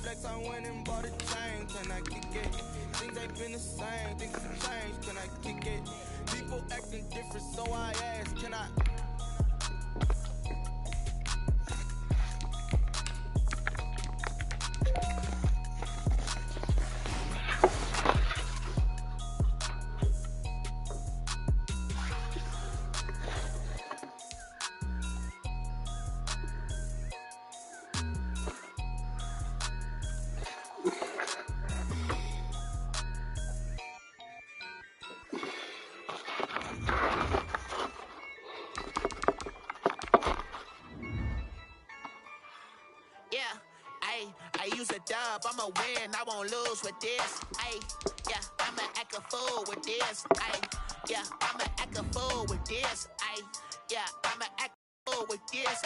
flex, I went and bought a chain. Can I kick it? Things ain't been the same, things have changed. Can I kick it? People acting different, so I ask, can I? I use a dub, I'ma win, I won't lose with this. Yeah, I'ma act a fool with this. Yeah, I'ma act a fool with this. Yeah, I'ma act a fool with this.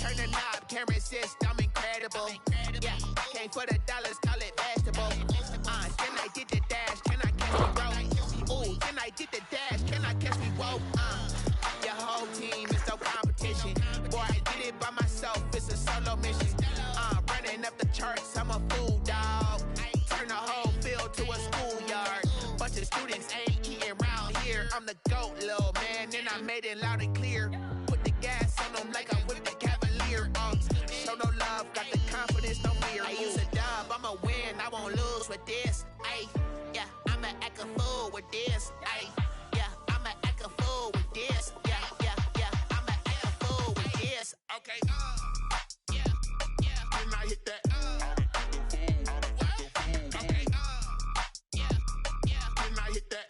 Turn the knob, camera assist, I'm incredible. Yeah, came for the dollars, call it vegetable. Then I did the dash, can I catch me roll? Ooh, then I did the dash, can I catch me roll? Your whole team is no competition. Boy, I did it by myself, it's a solo mission. Running up the charts, I'm a fool, dog. Turn the whole field to a schoolyard. Bunch of students ain't eating round here. I'm the GOAT, little man, and I made it loud and clear. Put the gas on them like I'm with the Cavalier. Show no love, got the confidence, no fear. I use a dub, I'ma win, I won't lose with this. Yeah, I'ma act a fool with this. Yeah, I'ma act a fool with this. Yeah, I'ma act a fool with this. Okay, and I hit that. Okay, and I hit that.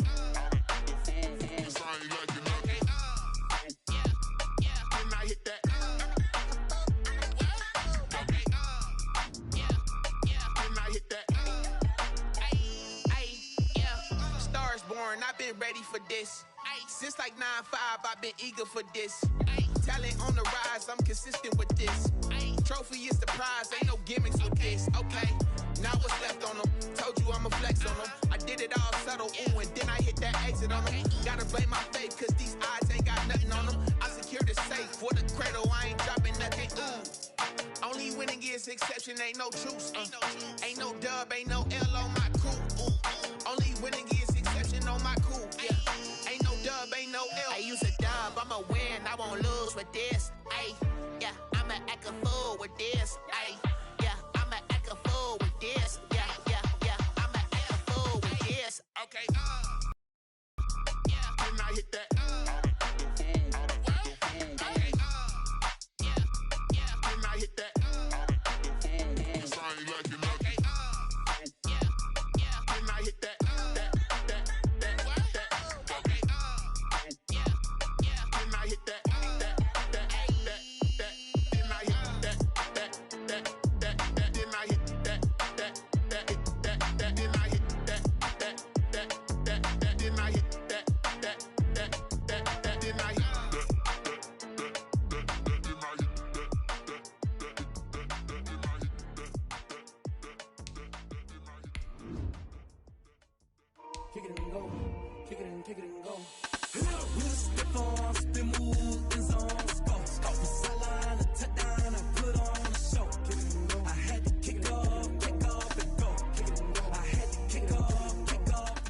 Cause I ain't like it nothing. And I hit that. Okay, and I hit that. Stars born, I've been ready for this. Since like 9-5, I've been eager for this. Talent on the rise, I'm consistent with this. Trophy is the prize, ain't no gimmicks with this. Okay, now what's left on them? Told you I'ma flex on them. I did it all subtle, ooh, and then I hit that exit on them. Gotta blame my faith, cause these odds ain't got nothing on them. I secured the safe for the cradle, I ain't dropping nothing, ooh. Only winning is exception, ain't no truce. Ain't no dub, ain't no L on my crew. Only winning is exception on my crew. Yeah, ain't no dub, ain't no L. I use a dub, I'ma win, I won't lose with this. Yeah, I'ma act a fool with this. Yeah, I'ma act a fool with this. Yeah, I'ma act a fool with this. Okay, and I hit that. Okay, and I hit that. Cause I ain't like it nothing. And I hit that. Okay, and I hit that. Kick it and go, kick it and go. We'll step on, spin, move, and zone, go. From the sideline to touchdown, I put on a show. I had to kick off, and go. I had to kick off.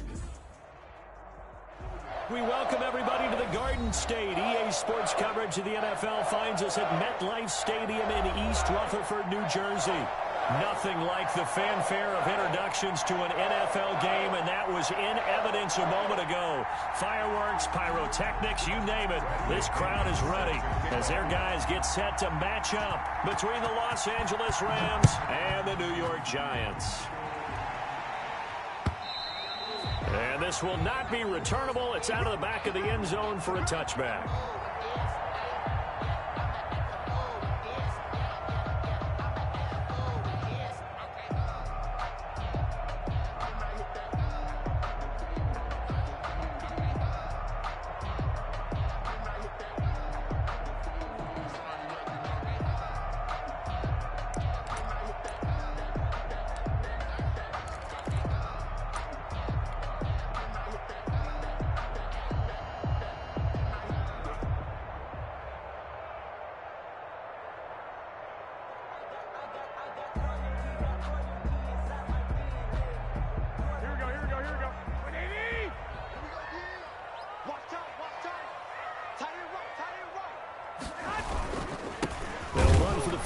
We welcome everybody to the Garden State. EA Sports coverage of the NFL finds us at MetLife Stadium in East Rutherford, New Jersey. Nothing like the fanfare of introductions to an NFL game, and that was in evidence a moment ago. Fireworks, pyrotechnics, you name it. This crowd is ready as their guys get set to match up between the Los Angeles Rams and the New York Giants. And this will not be returnable. It's out of the back of the end zone for a touchback.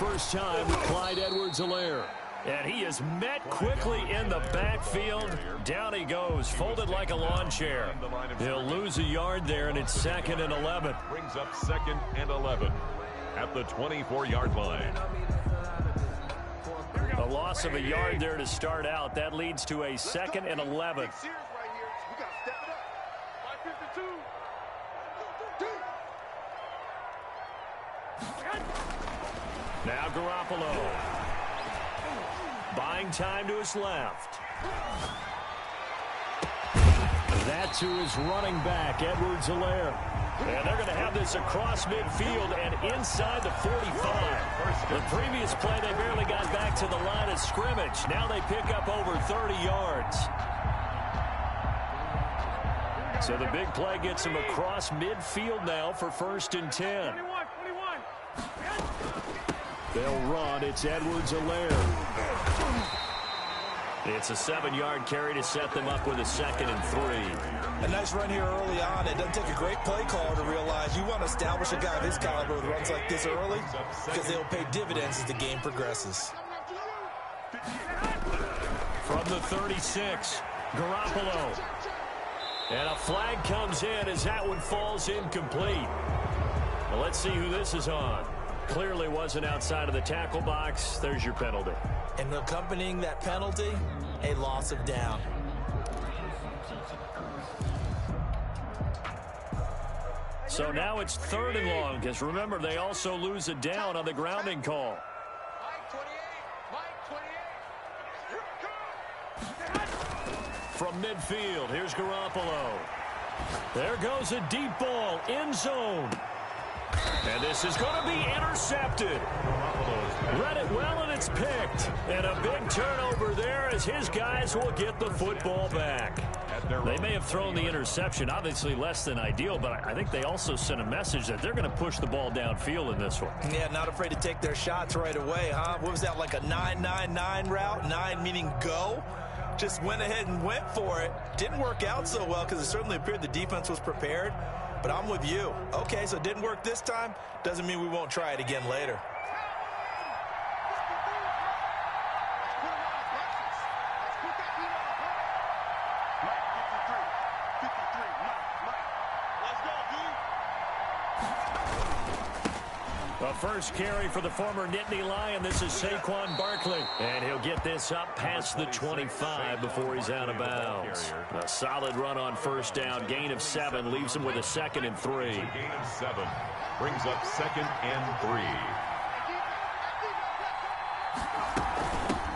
first time with Clyde Edwards-Helaire. And he is met quickly in the backfield. Down he goes, folded like a lawn chair. He'll lose a yard there, and it's 2nd and 11. Brings up 2nd and 11 at the 24-yard line. A loss of a yard there to start out. That leads to a 2nd and 11. Now Garoppolo. Buying time to his left. That to his running back, Edwards-Helaire. And they're going to have this across midfield and inside the 45. The previous play, they barely got back to the line of scrimmage. Now they pick up over 30 yards. So the big play gets them across midfield now for 1st and 10. They'll run. It's Edwards-Helaire. It's a 7-yard carry to set them up with a 2nd and 3. A nice run here early on. It doesn't take a great play caller to realize you want to establish a guy of his caliber with runs like this early because they'll pay dividends as the game progresses. From the 36, Garoppolo. And a flag comes in as that one falls incomplete. Well, let's see who this is on. Clearly wasn't outside of the tackle box. There's your penalty. And accompanying that penalty, a loss of down. So now it's 3rd and long, because remember, they also lose a down on the grounding call. From midfield, here's Garoppolo. There goes a deep ball, end zone. And this is going to be intercepted. Read it well, and it's picked. And a big turnover there as his guys will get the football back. They may have thrown the interception, obviously less than ideal, but I think they also sent a message that they're going to push the ball downfield in this one. Yeah, not afraid to take their shots right away, huh? What was that, like a 9-9-9 route? 9 meaning go? Just went ahead and went for it. Didn't work out so well because it certainly appeared the defense was prepared. But I'm with you. Okay, so it didn't work this time. Doesn't mean we won't try it again later. The first carry for the former Nittany Lion. This is Saquon Barkley. And he'll get this up past the 25 before he's out of bounds. A solid run on first down. Gain of 7 leaves him with a 2nd and 3. Gain of 7 brings up 2nd and 3.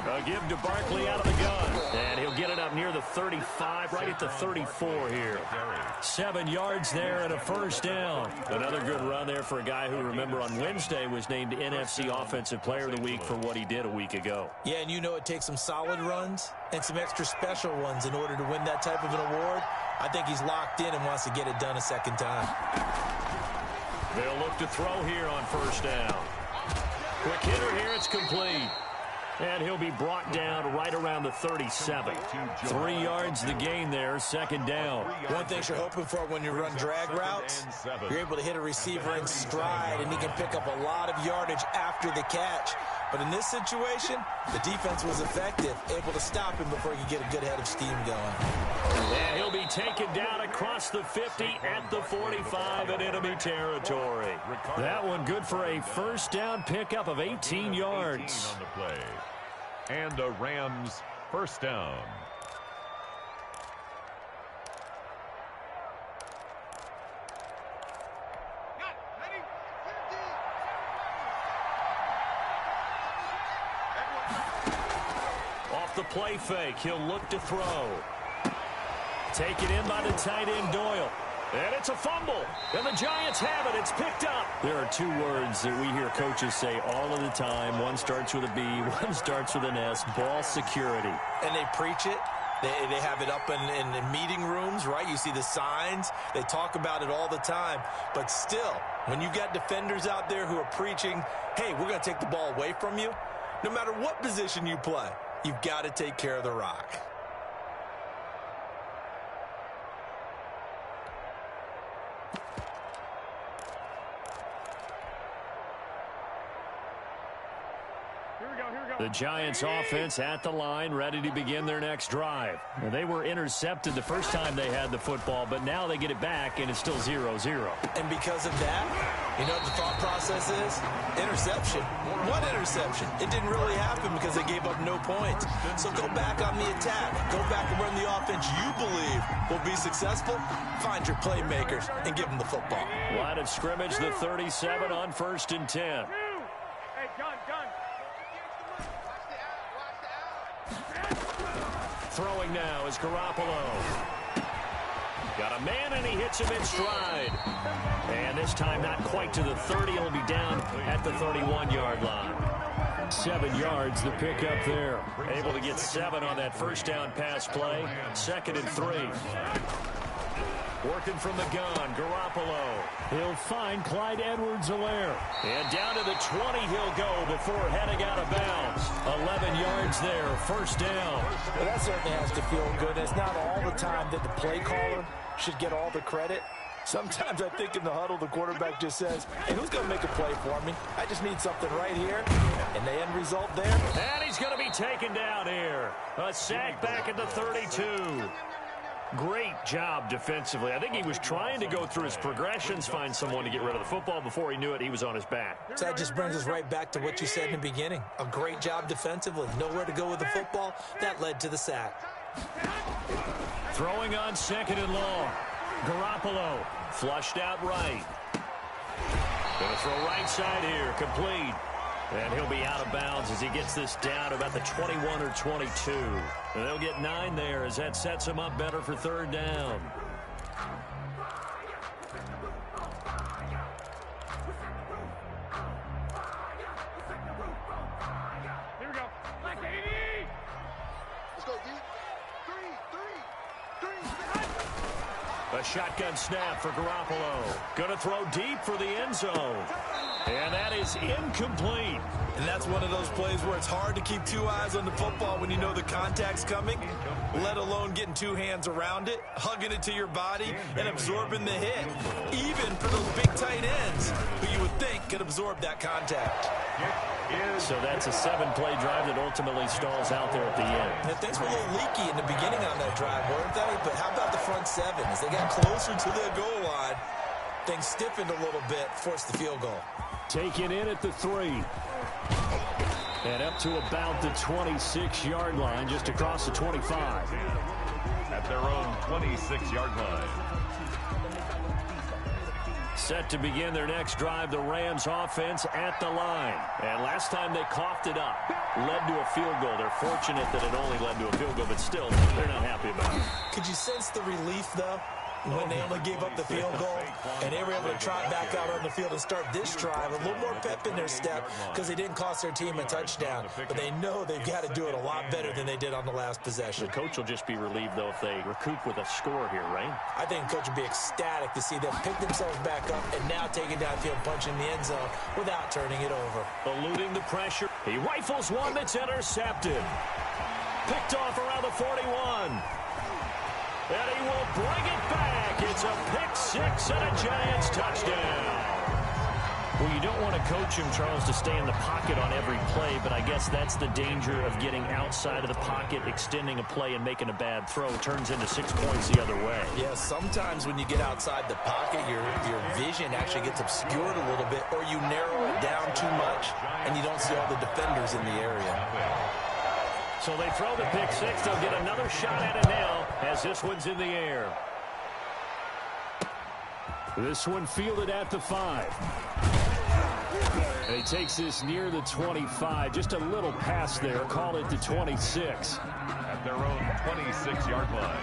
A give to Barkley out of the gun. And he'll get it up near the 35, right at the 34 here. 7 yards there and a first down. Another good run there for a guy who, remember, on Wednesday was named NFC Offensive Player of the Week for what he did a week ago. Yeah, and you know it takes some solid runs and some extra special ones in order to win that type of an award. I think he's locked in and wants to get it done a second time. They'll look to throw here on first down. Quick hitter here, it's complete. And he'll be brought down right around the 37. 3 yards the gain there, 2nd down. One thing you're hoping for when you run drag routes, you're able to hit a receiver in stride, and he can pick up a lot of yardage after the catch. But in this situation, the defense was effective, able to stop him before he could get a good head of steam going. And he'll be taken down across the 50 at the 45 in enemy territory. That one good for a first down pickup of 18 yards. On the play. And a Rams first down. Off the play fake, he'll look to throw. Taken in by the tight end Doyle. And it's a fumble. And the Giants have it. It's picked up. There are 2 words that we hear coaches say all of the time. One starts with a B, one starts with an S. Ball security. And they preach it. They have it up in meeting rooms, right? You see the signs. They talk about it all the time. But still, when you got defenders out there who are preaching, hey, we're going to take the ball away from you, no matter what position you play, you've got to take care of the rock. The Giants offense at the line, ready to begin their next drive. Now, they were intercepted the first time they had the football, but now they get it back, and it's still 0-0. And because of that, you know what the thought process is? Interception. One interception. It didn't really happen because they gave up no points. So go back on the attack. Go back and run the offense you believe will be successful. Find your playmakers and give them the football. Line of scrimmage, the 37 on 1st and 10. Hey, gun. Throwing now is Garoppolo. Got a man, and he hits him in stride. And this time not quite to the 30. He'll be down at the 31-yard line. 7 yards, the pickup there. Able to get 7 on that first down pass play. 2nd and 3. Working from the gun, Garoppolo. He'll find Clyde Edwards-Helaire. And down to the 20 he'll go before heading out of bounds. 11 yards there, 1st down. Well, that certainly has to feel good. It's not all the time that the play caller should get all the credit. Sometimes I think in the huddle, the quarterback just says, hey, who's going to make a play for me? I just need something right here. And the end result there. And he's going to be taken down here. A sack back at the 32. Great job defensively. I think he was trying to go through his progressions, find someone to get rid of the football. Before he knew it, he was on his back. So that just brings us right back to what you said in the beginning. A great job defensively. Nowhere to go with the football. That led to the sack. Throwing on 2nd and long. Garoppolo flushed out right. Going to throw right side here. Complete. And he'll be out of bounds as he gets this down about the 21 or 22. And they'll get 9 there as that sets him up better for 3rd down. Here we go. Let's go, D. 3. A shotgun snap for Garoppolo. Going to throw deep for the end zone. And that is incomplete. And that's one of those plays where it's hard to keep 2 eyes on the football when you know the contact's coming, let alone getting 2 hands around it, hugging it to your body, and absorbing the hit. Even for those big tight ends who you would think could absorb that contact. So that's a 7-play drive that ultimately stalls out there at the end. Now, things were a little leaky in the beginning on that drive, weren't they? But how about the front 7? As they got closer to the goal line, things stiffened a little bit, forced the field goal. Taken in at the 3. And up to about the 26-yard line, just across the 25. At their own 26-yard line. Set to begin their next drive, the Rams offense at the line. And last time they coughed it up, led to a field goal. They're fortunate that it only led to a field goal, but still, they're not happy about it. Could you sense the relief, though, when they only gave up the field goal and they were able to trot back out on the field and start this drive? A little more pep in their step because they didn't cost their team a touchdown, but they know they've got to do it a lot better than they did on the last possession. The coach will just be relieved, though, if they recoup with a score here, right? I think the coach will be ecstatic to see them pick themselves back up and now take it downfield, punch in the end zone without turning it over. Eluding the pressure. He rifles one that's intercepted. Picked off around the 41. And he will bring it back. It's a pick-6 and a Giants touchdown. Well, you don't want to coach him, Charles, to stay in the pocket on every play, but I guess that's the danger of getting outside of the pocket, extending a play, and making a bad throw. Turns into 6 points the other way. Yeah, sometimes when you get outside the pocket, your vision actually gets obscured a little bit, or you narrow it down too much, and you don't see all the defenders in the area. So they throw the pick-6. They'll get another shot at it now as this one's in the air. This one fielded at the 5. And he takes this near the 25. Just a little pass there. Call it the 26. At their own 26-yard line.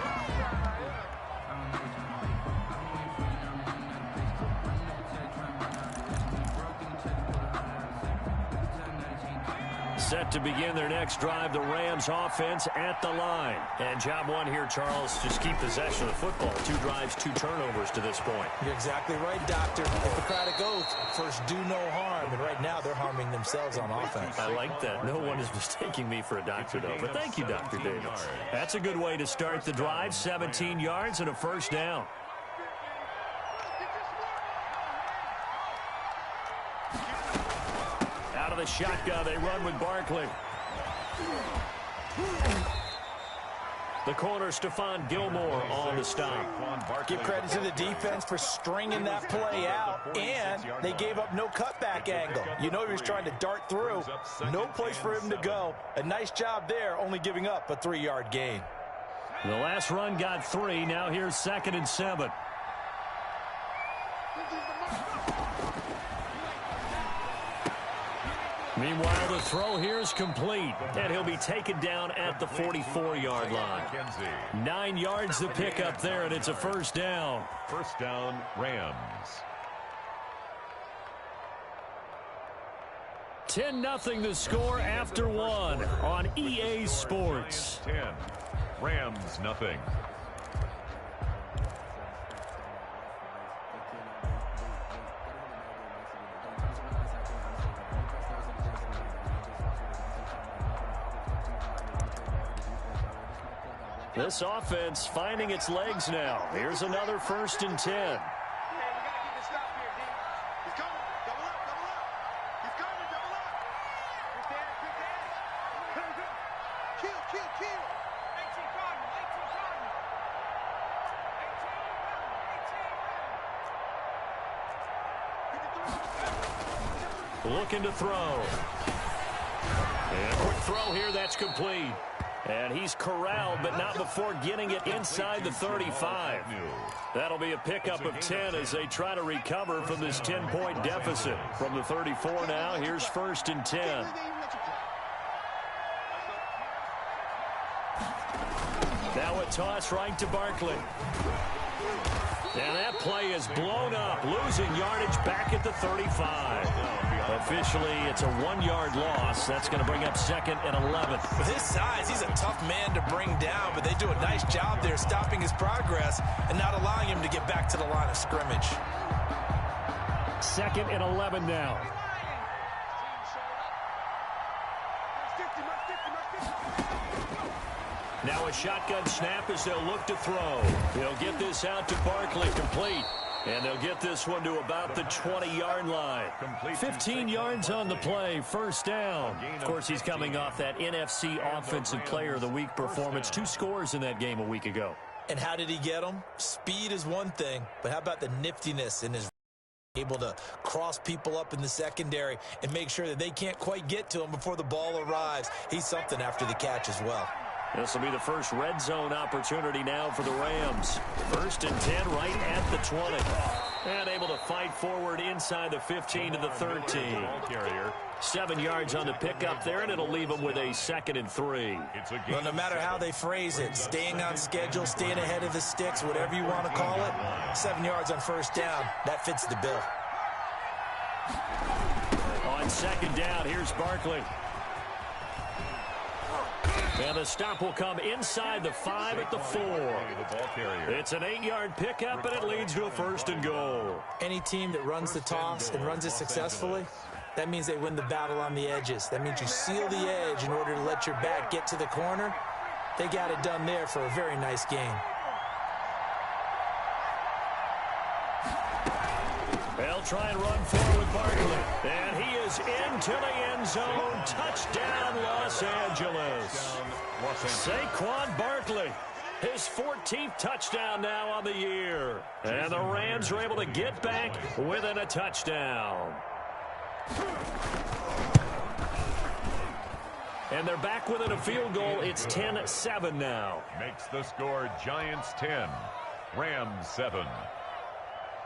Set to begin their next drive, the Rams offense at the line. And job one here, Charles, just keep possession of the football. 2 drives, 2 turnovers to this point. You're exactly right, Doctor. Hippocratic oath, first do no harm. And right now they're harming themselves on offense. I like that. No one is mistaking me for a doctor, though. But thank you, Dr. Davis. That's a good way to start the drive. 17 yards and a first down. the shotgun, they run with Barkley. The corner, Stephon Gilmore on the stop. Give credit to the defense for stringing that play out, and they gave up no cutback angle. You know he was trying to dart through. No place for him to go. A nice job there, only giving up a 3-yard gain. The last run got 3. Now here's 2nd and 7. Meanwhile, the throw here is complete, and he'll be taken down at the 44-yard line. 9 yards to pick up there, and it's a first down. First down, Rams. 10-0 the score after 1 on EA Sports. 10, Rams nothing. This offense finding its legs now. Here's another 1st and 10. Looking to throw. And quick throw here, that's complete. And he's corralled, but not before getting it inside the 35. That'll be a pickup of 10 as they try to recover from this 10-point deficit. From the 34 now, here's 1st and 10. Now a toss right to Barkley. And that play is blown up, losing yardage back at the 35. Officially, it's a 1-yard loss. That's going to bring up 2nd and 11. With his size, he's a tough man to bring down, but they do a nice job there stopping his progress and not allowing him to get back to the line of scrimmage. 2nd and 11 now. Now a shotgun snap as they'll look to throw. They'll get this out to Barkley, complete. And they'll get this one to about the 20-yard line. 15 yards on the play, first down. Of course, he's coming off that NFC Offensive Player of the Week performance. 2 scores in that game a week ago. And how did he get them? Speed is one thing, but how about the niftiness in his able to cross people up in the secondary and make sure that they can't quite get to him before the ball arrives. He's something after the catch as well. This will be the first red zone opportunity now for the Rams. 1st and 10 right at the 20. And able to fight forward inside the 15 to the 13. 7 yards on the pickup there, and it'll leave them with a 2nd and 3. Well, no matter how they phrase it, staying on schedule, staying ahead of the sticks, whatever you want to call it, 7 yards on first down, that fits the bill. On 2nd down, here's Barkley. And the stop will come inside the 5 at the 4. It's an 8-yard pickup, and it leads to a 1st and goal. Any team that runs the toss and runs it successfully, that means they win the battle on the edges. That means you seal the edge in order to let your back get to the corner. They got it done there for a very nice game. They'll try and run forward with Barkley. And he is into the end zone. Touchdown, Los Angeles. Saquon Barkley, his 14th touchdown now on the year. And the Rams are able to get back within a touchdown. And they're back within a field goal. It's 10-7 now. Makes the score Giants 10, Rams 7.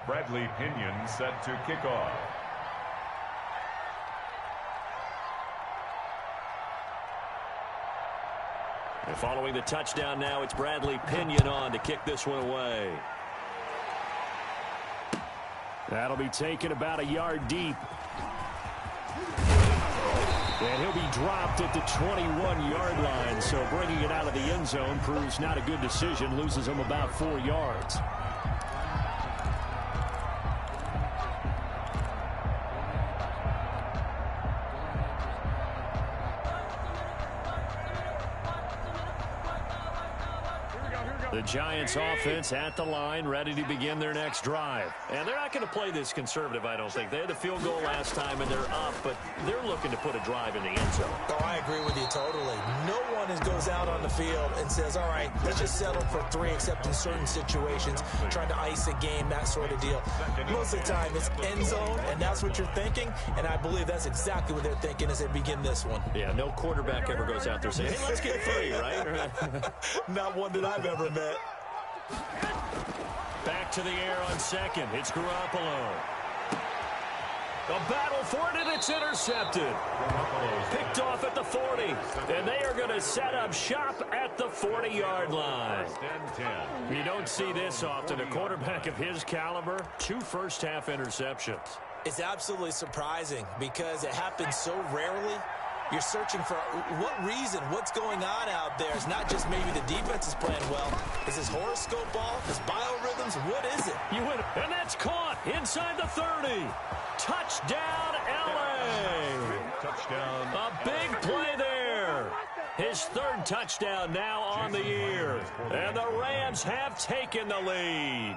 Bradley Pinion set to kick off. And following the touchdown now, it's Bradley Pinion on to kick this one away. That'll be taken about a yard deep. And he'll be dropped at the 21-yard line. So bringing it out of the end zone proves not a good decision. Loses him about 4 yards. The Giants offense at the line, ready to begin their next drive. And they're not going to play this conservative, I don't think. They had the field goal last time, and they're up, but they're looking to put a drive in the end zone. Oh, I agree with you totally. No one goes out on the field and says, all right, let's just settle for 3, except in certain situations, trying to ice a game, that sort of deal. Most of the time, it's end zone, and that's what you're thinking, and I believe that's exactly what they're thinking as they begin this one. Yeah, no quarterback ever goes out there saying, hey, let's get 3, right? Not one that I've ever met. Back to the air on second. It's Garoppolo. A battle for it, and it's intercepted. Picked off at the 40. And they are going to set up shop at the 40-yard line. You don't see this often. A quarterback of his caliber, 2 first-half interceptions. It's absolutely surprising because it happens so rarely. You're searching for what reason, what's going on out there. It's not just maybe the defense is playing well. Is this horoscope ball? Is biorhythms? What is it? You win, and that's caught inside the 30. Touchdown, L.A. Touchdown. A big play there. His 3rd touchdown now on the year. And the Rams have taken the lead.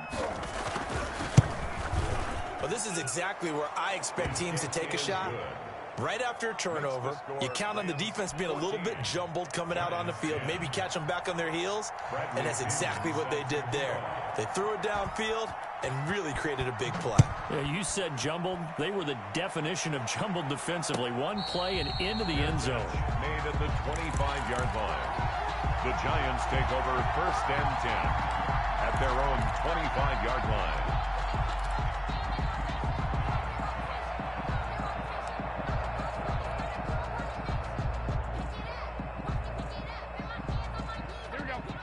Well, this is exactly where I expect teams to take a shot. Right after a turnover, you count on the defense being a little bit jumbled coming out on the field, maybe catch them back on their heels, and that's exactly what they did there. They threw it downfield and really created a big play. Yeah, you said jumbled. They were the definition of jumbled defensively. One play and into the end zone. Made at the 25-yard line. The Giants take over 1st and 10 at their own 25-yard line.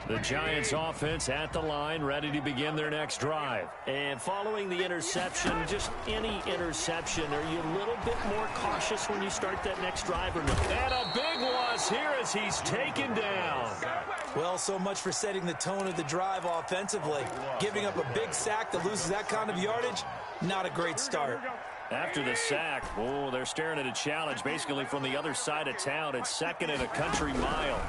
The Giants offense at the line, ready to begin their next drive. And following the interception, just any interception, are you a little bit more cautious when you start that next drive or no? And a big loss here as he's taken down. Well, so much for setting the tone of the drive offensively. Giving up a big sack that loses that kind of yardage, not a great start. After the sack, oh, they're staring at a challenge basically from the other side of town. It's 2nd and a country mile.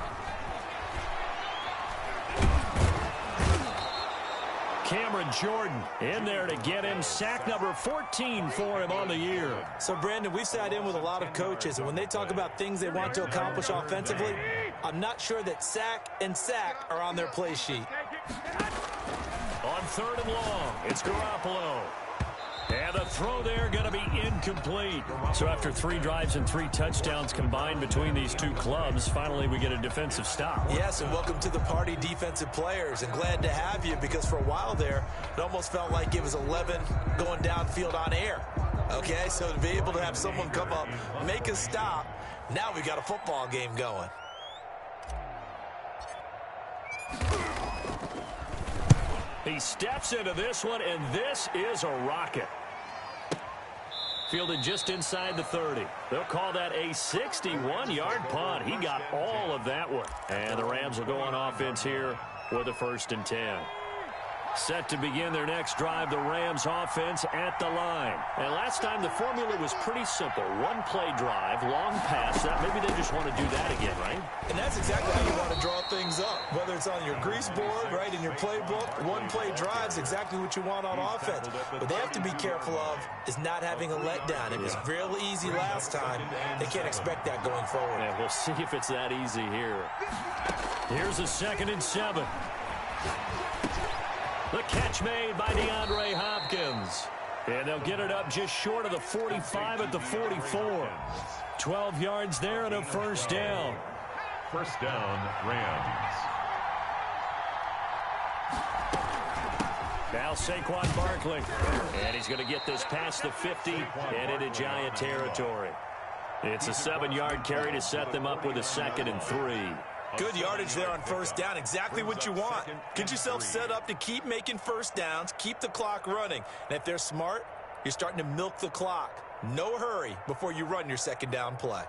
Cameron Jordan in there to get him. Sack number 14 for him on the year. So, Brandon, we've sat in with a lot of coaches, and when they talk about things they want to accomplish offensively, I'm not sure that sack and sack are on their play sheet. On 3rd and long, it's Garoppolo. And the throw there going to be incomplete. So after 3 drives and 3 touchdowns combined between these two clubs, finally we get a defensive stop. Yes, and welcome to the party, defensive players. And glad to have you because for a while there, it almost felt like it was 11 going downfield on air. Okay, so to be able to have someone come up, make a stop, now we've got a football game going. He steps into this one, and this is a rocket. Fielded just inside the 30. They'll call that a 61-yard punt. He got all of that one. And the Rams will go on offense here with a 1st and 10. Set to begin their next drive, the Rams offense at the line. And last time the formula was pretty simple. 1-play drive, long pass. Maybe they just want to do that again, right? And that's exactly how you want to draw things up. Whether it's on your grease board, right, in your playbook, 1-play drive is exactly what you want on offense. What they have to be careful of is not having a letdown. It was really easy last time. They can't expect that going forward. Yeah, we'll see if it's that easy here. Here's a 2nd and 7. The catch made by DeAndre Hopkins. And they'll get it up just short of the 45 at the 44. 12 yards there and a 1st down. 1st down, Rams. Now Saquon Barkley. And he's going to get this past the 50 and into Giant territory. It's a 7-yard carry to set them up with a 2nd and 3. Good yardage there on 1st down. Exactly what you want. Get yourself set up to keep making 1st downs, keep the clock running. And if they're smart, you're starting to milk the clock. No hurry before you run your 2nd down play.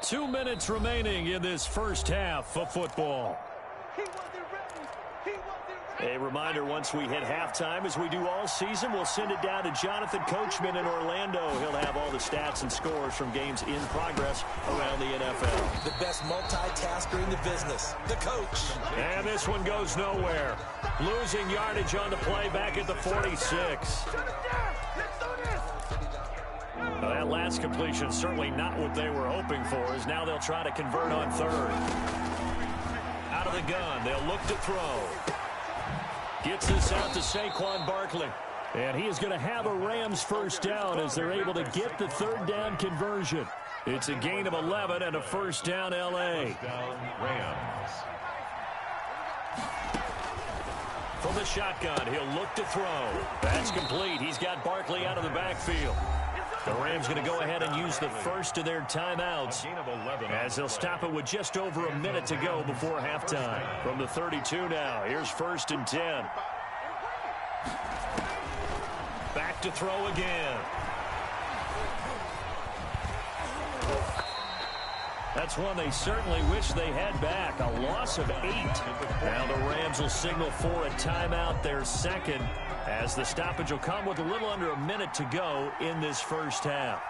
Two minutes remaining in this 1st half of football. He wasn't ready. He wasn't ready. A reminder, once we hit halftime, as we do all season, we'll send it down to Jonathan Coachman in Orlando. He'll have all the stats and scores from games in progress around the NFL. The best multitasker in the business, the coach. And this one goes nowhere. Losing yardage on the play back at the 46. Well, that last completion certainly not what they were hoping for, as now they'll try to convert on third. Out of the gun, they'll look to throw. Gets this out to Saquon Barkley. And he is going to have a Rams first down as they're able to get the third down conversion. It's a gain of 11 and a first down L.A. First down, Rams. From the shotgun, he'll look to throw. That's complete. He's got Barkley out of the backfield. The Rams going to go ahead and use the first of their timeouts as they'll stop it with just over a minute to go before halftime. From the 32 now, here's 1st and 10. Back to throw again. That's one they certainly wish they had back. A loss of 8. Now the Rams will signal for a timeout, their second, as the stoppage will come with a little under a minute to go in this first half.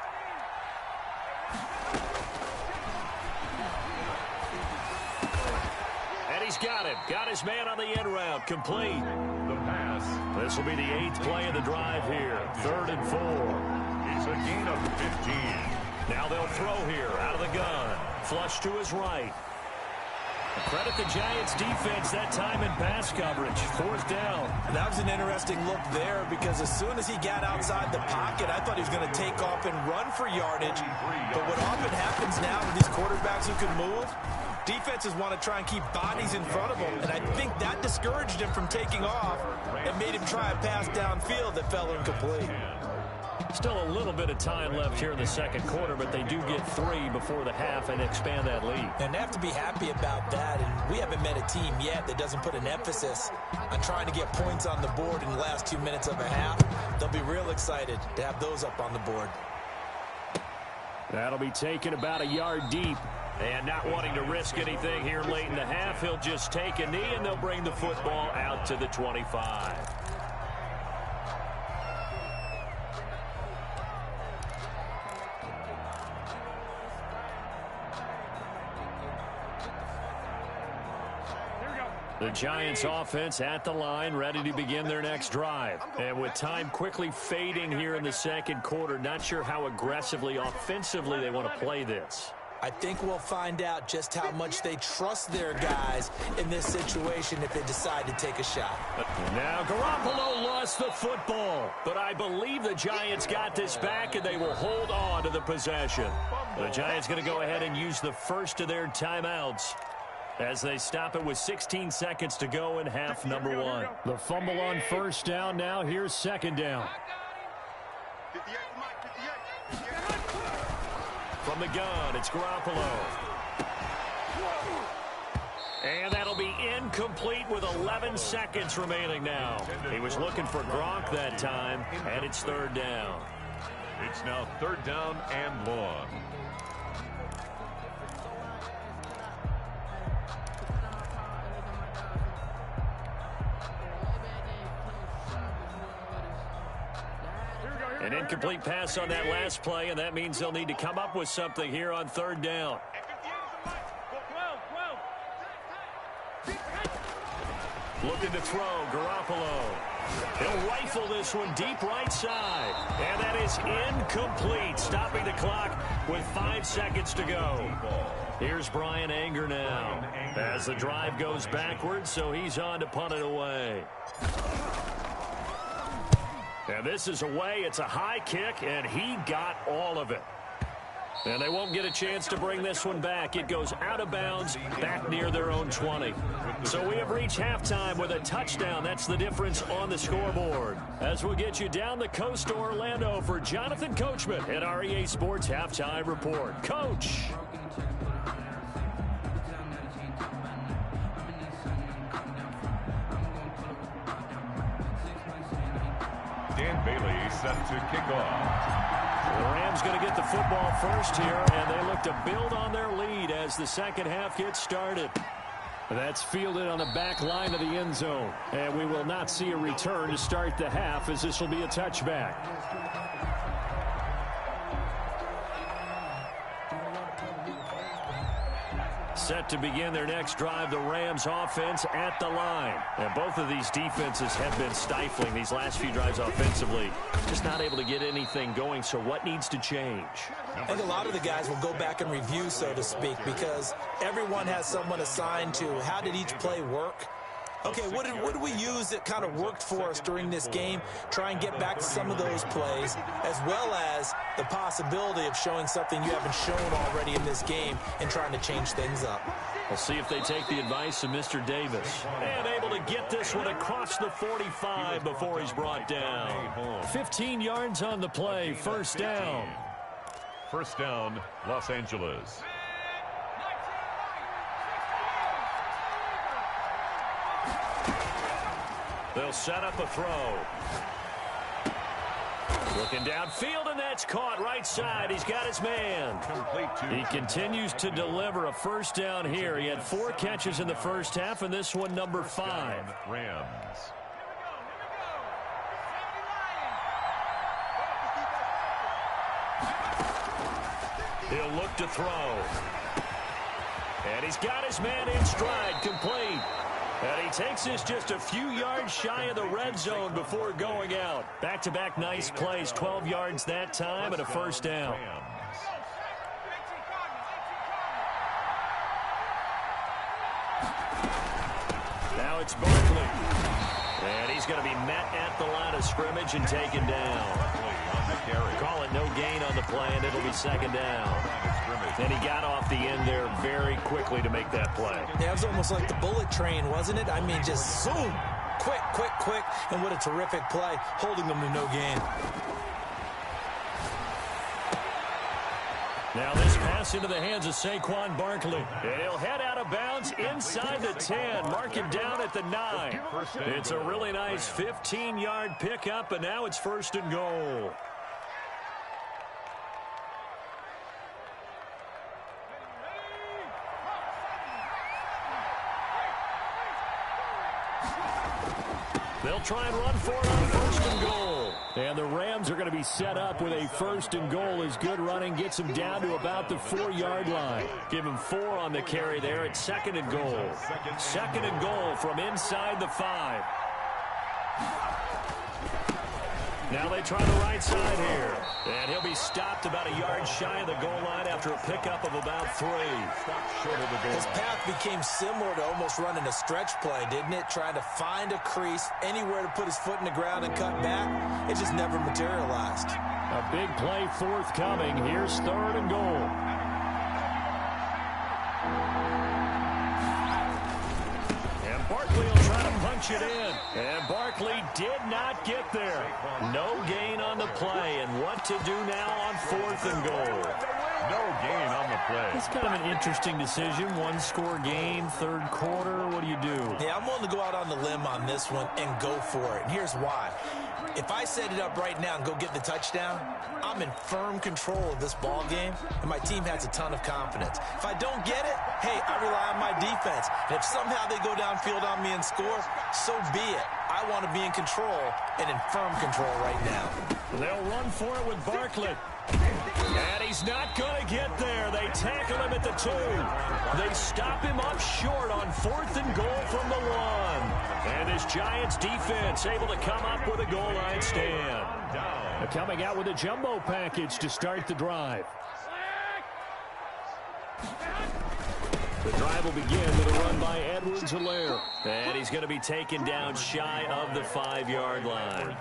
And he's got him. Got his man on the end route. Complete. The pass. This will be the 8th play of the drive here. 3rd and 4. It's a gain of 15. Now they'll throw here out of the gun. Flush to his right. Credit the Giants defense that time in pass coverage. 4th down. That was an interesting look there, because as soon as he got outside the pocket, I thought he was going to take off and run for yardage. But what often happens now with these quarterbacks who can move, defenses want to try and keep bodies in front of them. And I think that discouraged him from taking off and made him try a pass downfield that fell incomplete. Still a little bit of time left here in the second quarter, but they do get 3 before the half and expand that lead. And they have to be happy about that. And we haven't met a team yet that doesn't put an emphasis on trying to get points on the board in the last 2 minutes of a half. They'll be real excited to have those up on the board. That'll be taken about a yard deep. And not wanting to risk anything here late in the half, he'll just take a knee, and they'll bring the football out to the 25. The Giants offense at the line, ready to begin their next drive. And with time quickly fading here in the second quarter, not sure how aggressively, offensively they want to play this. I think we'll find out just how much they trust their guys in this situation if they decide to take a shot. Now Garoppolo lost the football, but I believe the Giants got this back, and they will hold on to the possession. The Giants going to go ahead and use the first of their timeouts as they stop it with 16 seconds to go in half number 1. The fumble on first down. Now here's second down. From the gun, it's Garoppolo. And that'll be incomplete with 11 seconds remaining now. He was looking for Gronk that time, and it's 3rd down. It's now 3rd down and long. An incomplete pass on that last play, and that means they'll need to come up with something here on 3rd down. Looking to throw, Garoppolo. He'll rifle this one deep right side. And that is incomplete, stopping the clock with 5 seconds to go. Here's Brian Anger now as the drive goes backwards, so he's on to punt it away. And this is away. It's a high kick, and he got all of it. And they won't get a chance to bring this one back. It goes out of bounds back near their own 20. So we have reached halftime with a touchdown. That's the difference on the scoreboard. As we'll get you down the coast to Orlando for Jonathan Coachman at our EA Sports Halftime Report. Coach. Dan Bailey set to kick off. The Rams going to get the football first here, and they look to build on their lead as the second half gets started. That's fielded on the back line of the end zone. And we will not see a return to start the half, as this will be a touchback. Set to begin their next drive, the Rams offense at the line. And both of these defenses have been stifling these last few drives offensively. Just not able to get anything going, so what needs to change? I think a lot of the guys will go back and review, so to speak, because everyone has someone assigned to how did each play work. Okay, what did we use that kind of worked for us during this game? Try and get back to some of those plays, as well as the possibility of showing something you haven't shown already in this game and trying to change things up. We'll see if they take the advice of Mr. Davis. And able to get this one across the 45 before he's brought down. 15 yards on the play, first down. First down, Los Angeles. They'll set up a throw. Looking downfield, and that's caught right side. He's got his man. He continues to deliver a first down here. He had 4 catches in the first half, and this one number 5. Rams. He'll look to throw. And he's got his man in stride, complete. And he takes this just a few yards shy of the red zone before going out. Back-to-back nice plays, 12 yards that time and a first down. Now it's Barkley. And he's going to be met at the line of scrimmage and taken down. Call it no gain on the play, and it'll be second down. And he got off the end there very quickly to make that play. Yeah, it was almost like the bullet train, wasn't it? I mean, just zoom. Quick, quick, quick. And what a terrific play, holding them to no gain. Now this pass into the hands of Saquon Barkley. And he'll head out of bounds inside the 10. Mark him down at the 9. It's a really nice 15-yard pickup, and now it's first and goal. They'll try and run for it on first and goal. And the Rams are going to be set up with a first and goal as good running gets them down to about the 4-yard line. Give him 4 on the carry there at second and goal. Second and goal from inside the 5. Now they try the right side here. And he'll be stopped about a yard shy of the goal line after a pickup of about 3. His path became similar to almost running a stretch play, didn't it? Trying to find a crease, anywhere to put his foot in the ground and cut back. It just never materialized. A big play forthcoming. Here's third and goal. Barkley will try to punch it in. And Barkley did not get there. No gain on the play. And what to do now on fourth and goal? No gain on the play. It's kind of an interesting decision. 1-score game, third quarter. What do you do? Yeah, I'm willing to go out on the limb on this one and go for it. And here's why. If I set it up right now and go get the touchdown, I'm in firm control of this ball game, and my team has a ton of confidence. If I don't get it, hey, I rely on my defense. And if somehow they go downfield on me and score, so be it. I want to be in control and in firm control right now. They'll run for it with Barkley. And he's not going to get there. They tackle him at the 2. They stop him up short on fourth and goal from the 1. And this Giants defense able to come up with a goal line stand. They're coming out with a jumbo package to start the drive. The drive will begin with a run by Edwards-Helaire. And he's going to be taken down shy of the 5-yard line.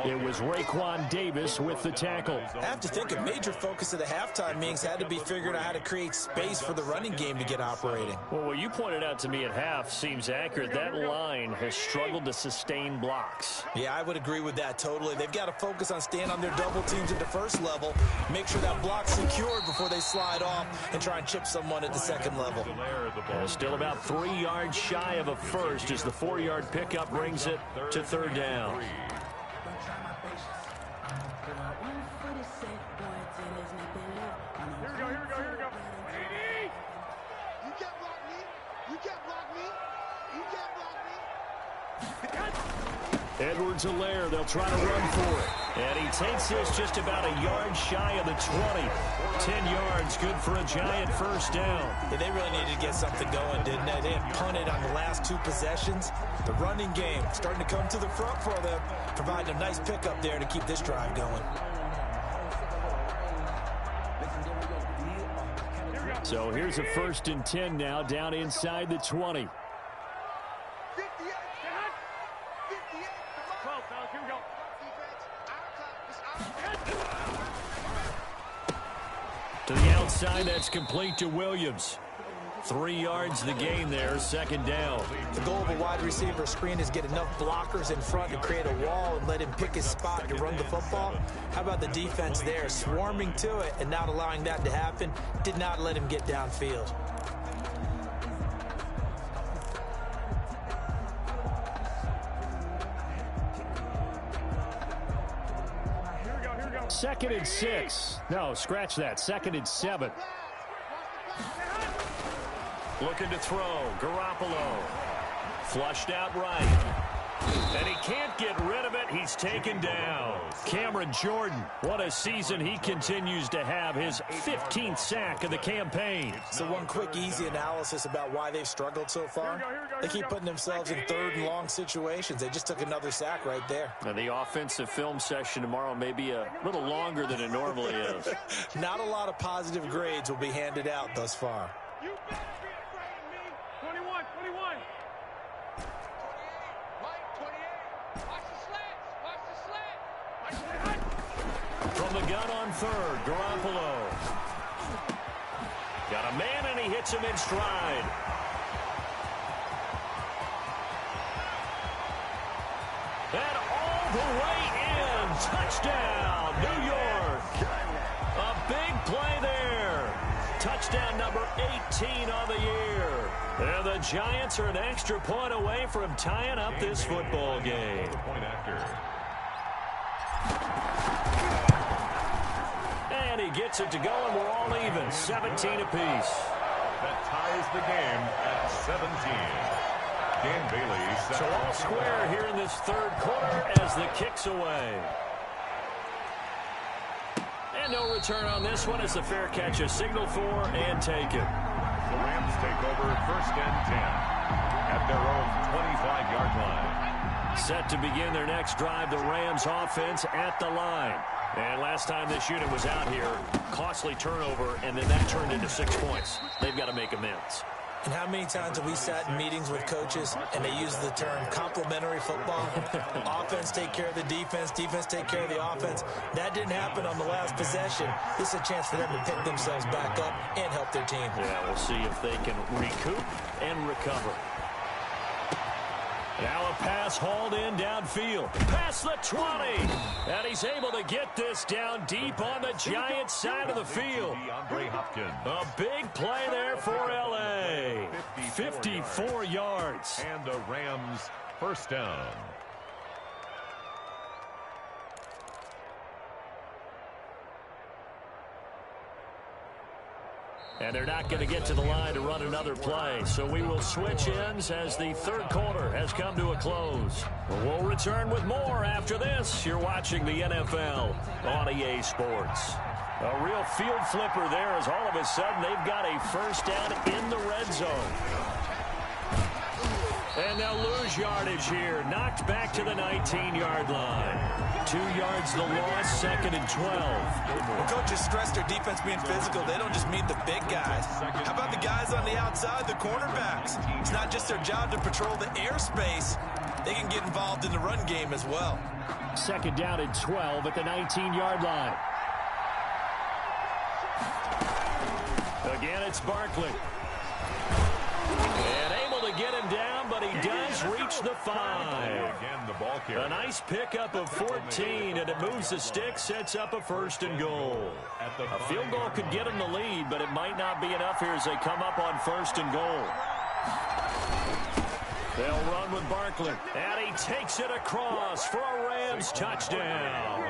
It was Raekwon Davis with the tackle. I have to think a major focus of the halftime meetings had to be figuring out how to create space for the running game to get operating. Well, what you pointed out to me at half seems accurate. That line has struggled to sustain blocks. Yeah, I would agree with that totally. They've got to focus on staying on their double teams at the first level, make sure that block's secured before they slide off and try and chip someone at the second level. Still about 3 yards shy of a first as the 4-yard pickup brings it to third down. Here we go. You get blocked, me. You get blocked. Edwards-Helaire, they'll try to run for it. And he takes this just about a yard shy of the 20. 10 yards, good for a Giant first down. Yeah, they really needed to get something going, didn't they? They had punted on the last 2 possessions. The running game starting to come to the front for them, providing a nice pickup there to keep this drive going. So here's a 1st and 10 now, down inside the 20. To the outside, that's complete to Williams. 3 yards the gain there, 2nd down. The goal of a wide receiver screen is get enough blockers in front to create a wall and let him pick his spot to run the football. How about the defense there, swarming to it and not allowing that to happen? Did not let him get downfield. Second and 6. No, scratch that. 2nd and 7. Looking to throw. Garoppolo. Flushed out right. And he can't get rid of it. He's taken down. Cameron Jordan, what a season he continues to have. His 15th sack of the campaign. So one quick, easy analysis about why they've struggled so far. They keep putting themselves in 3rd and long situations. They just took another sack right there. And the offensive film session tomorrow may be a little longer than it normally is. Not a lot of positive grades will be handed out thus far. You better be afraid of me. 21, 21. From the gun on 3rd, Garoppolo. Got a man, and he hits him in stride. And all the way in. Touchdown, New York. A big play there. Touchdown number 18 on the year. And the Giants are an extra point away from tying up this football game. Point after. And he gets it to go, and we're all even, 17 apiece. That ties the game at 17. Dan Bailey. So all square here in this 3rd quarter as the kick's away. And no return on this one as the fair catch is signaled for and taken. The Rams take over 1st and 10 at their own 25-yard line. Set to begin their next drive, the Rams offense at the line. And last time this unit was out here, costly turnover, and then that turned into 6 points. They've got to make amends. And how many times have we sat in meetings with coaches and they use the term complementary football? Offense take care of the defense, defense take care of the offense. That didn't happen on the last possession. This is a chance for them to pick themselves back up and help their team. Yeah, we'll see if they can recoup and recover. Now a pass hauled in downfield. Past the 20. And he's able to get this down deep on the Giants side of the field. DeAndre Hopkins. A big play there for L.A. 54 yards. And the Rams first down. And they're not going to get to the line to run another play. So we will switch ends as the 3rd quarter has come to a close. We'll return with more after this. You're watching the NFL on EA Sports. A real field flipper there as all of a sudden they've got a first down in the red zone. And they'll lose yardage here. Knocked back to the 19-yard line. 2 yards the loss, 2nd and 12. When coaches stress their defense being physical, they don't just mean the big guys. How about the guys on the outside, the cornerbacks? It's not just their job to patrol the airspace. They can get involved in the run game as well. 2nd down and 12 at the 19-yard line. Again, it's Barkley. And able to get him down, but he does reach the 5. Again, the ball carrier. A nice pickup of 14, and it moves the stick, sets up a 1st and goal. A field goal could get him the lead, but it might not be enough here as they come up on 1st and goal. They'll run with Barkley, and he takes it across for a Rams touchdown.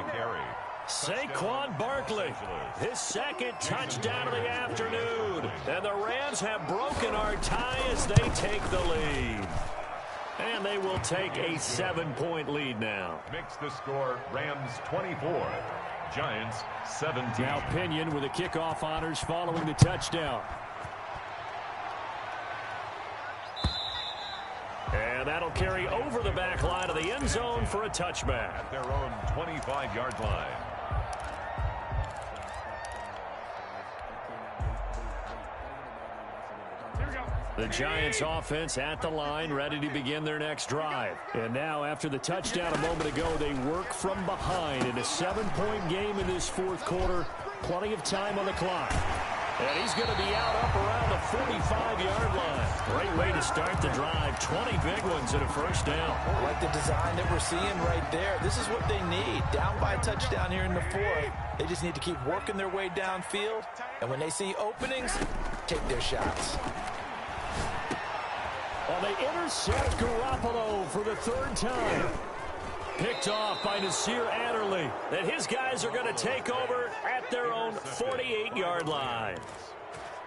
Saquon Barkley, his 2nd touchdown of the afternoon. And the Rams have broken our tie as they take the lead. And they will take a 7-point lead now. Makes the score Rams 24, Giants 17. Now Pinion with the kickoff honors following the touchdown. And that'll carry over the back line of the end zone for a touchback. At their own 25-yard line. The Giants offense at the line, ready to begin their next drive. And now, after the touchdown a moment ago, they work from behind in a 7-point game in this fourth quarter. Plenty of time on the clock. And he's going to be out up around the 45-yard line. Great way to start the drive. 20 big ones and a first down. Like the design that we're seeing right there. This is what they need. Down by a touchdown here in the fourth. They just need to keep working their way downfield. And when they see openings, take their shots. Well, they intercept Garoppolo for the third time. Picked off by Nasir Adderley. And his guys are going to take over at their own 48-yard line.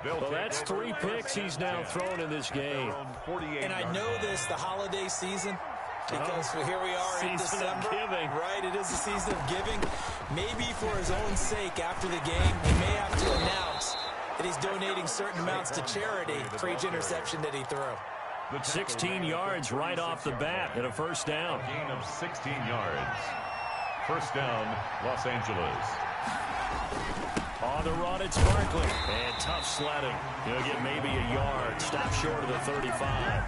Well, that's 3 picks he's now thrown in this game. And I know this, the holiday season, because here we are in December. Right, it is the season of giving. Maybe for his own sake after the game, he may have to announce that he's donating certain amounts to charity for each interception that he threw. 16 yards right off the bat and a first down. Gain of 16 yards. First down, Los Angeles. On the run, it's Barkley. And tough sledding. He'll get maybe a yard. Stop short of the 35.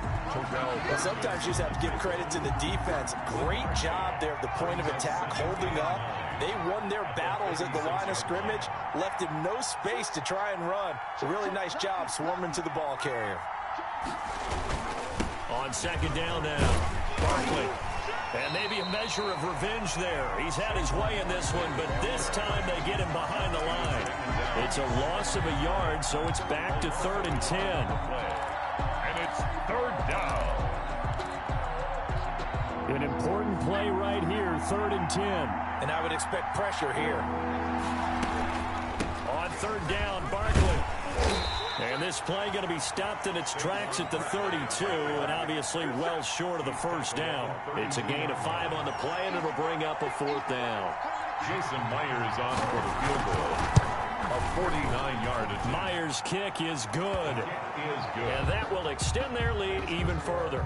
Well, sometimes you just have to give credit to the defense. Great job there at the point of attack, holding up. They won their battles at the line of scrimmage, left him no space to try and run. A really nice job swarming to the ball carrier. On second down now, Barkley. And maybe a measure of revenge there. He's had his way in this one, but this time they get him behind the line. It's a loss of a yard, so it's back to 3rd and 10. And it's 3rd down. An important play right here, 3rd and 10. And I would expect pressure here. On 3rd down, Barkley. And this play going to be stopped in its tracks at the 32, and obviously well short of the first down. It's a gain of 5 on the play, and it'll bring up a 4th down. Jason Myers on for the field goal. A 49-yard attempt. Myers' kick is good. And that will extend their lead even further.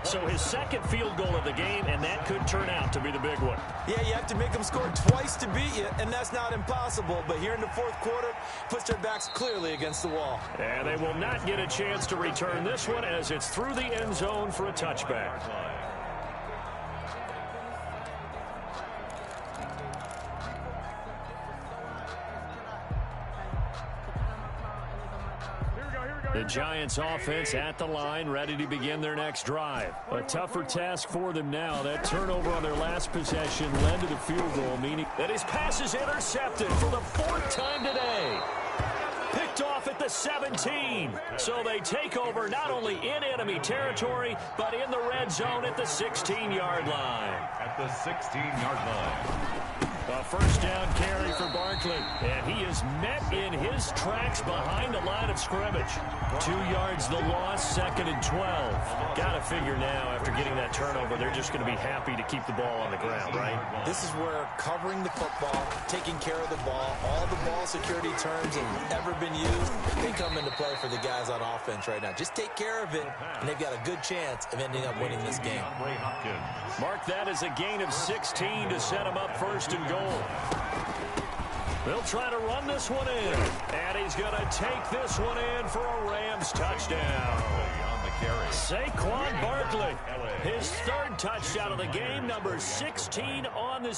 So his second field goal of the game, and that could turn out to be the big one. Yeah, you have to make them score twice to beat you, and that's not impossible. But here in the fourth quarter, puts their backs clearly against the wall. And they will not get a chance to return this one as it's through the end zone for a touchback. The Giants offense at the line, ready to begin their next drive. A tougher task for them now. That turnover on their last possession led to the field goal, meaning that his pass is intercepted for the 4th time today. Picked off at the 17. So they take over not only in enemy territory, but in the red zone at the 16-yard line. At the 16-yard line. A first down carry for Barkley, and he is met in his tracks behind the line of scrimmage. 2 yards the loss, 2nd and 12. Got to figure now, after getting that turnover, they're just going to be happy to keep the ball on the ground, right? This is where covering the football, taking care of the ball, all the ball security terms have ever been used, they come into play for the guys on offense right now. Just take care of it, and they've got a good chance of ending up winning this game. Mark that as a gain of 16 to set him up 1st and goal. They'll try to run this one in, and he's going to take this one in for a Rams touchdown. Saquon Barkley, his 3rd touchdown of the game, number 16 on the